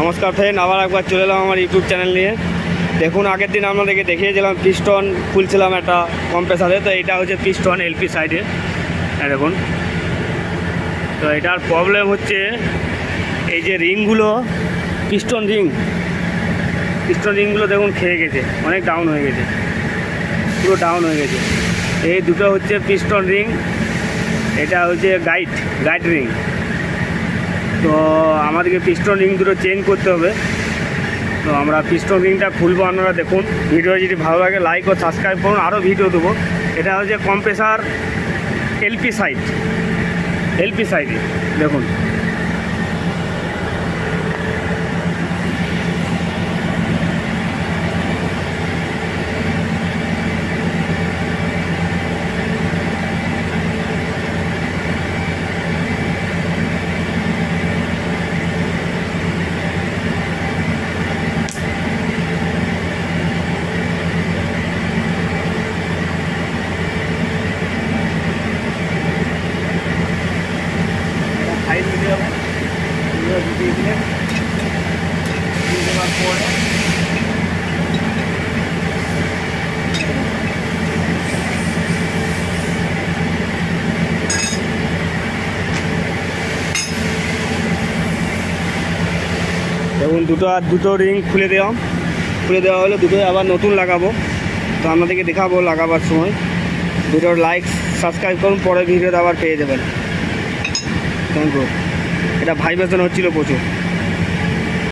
নমস্কার ফ্রেন্ড, আবার একবার চলে এলাম আমার ইউটিউব চ্যানেল নিয়ে। দেখুন, আগের দিন আপনাদেরকে দেখিয়েছিলাম পিস্টন খুলছিলাম একটা কম্প্রেসারে। তো এটা হচ্ছে পিস্টন এলপি সাইডে, দেখুন। তো এটার প্রবলেম হচ্ছে এই যে রিংগুলো, পিস্টন রিংগুলো দেখুন খেয়ে গেছে, অনেক ডাউন হয়ে গেছে, পুরো ডাউন হয়ে গেছে। এই দুটো হচ্ছে পিস্টন রিং, এটা হচ্ছে গাইড রিং। তো আমাদেরকে পিস্টন রিং দুটো চেঞ্জ করতে হবে। তো আমরা পিস্টন রিংটা খুলবো, আপনারা দেখুন। ভিডিও যদি ভালো লাগে লাইক ও সাবস্ক্রাইব করুন, আরও ভিডিও দেবো। এটা হচ্ছে কম্প্রেসার এলপি সাইডে দেখুন। দেখুন, দুটো রিং খুলে দেওয়া হলো, দুটোই আবার নতুন লাগাবো। তো আপনাদেরকে দেখাবো লাগাবার সময়। ভিডিওর লাইক সাবস্ক্রাইব করুন, পরে ভিডিওতে আবার পেয়ে যাবেন। Thank you. এটা ভাইব্রেশন হচ্ছিল প্রচুর।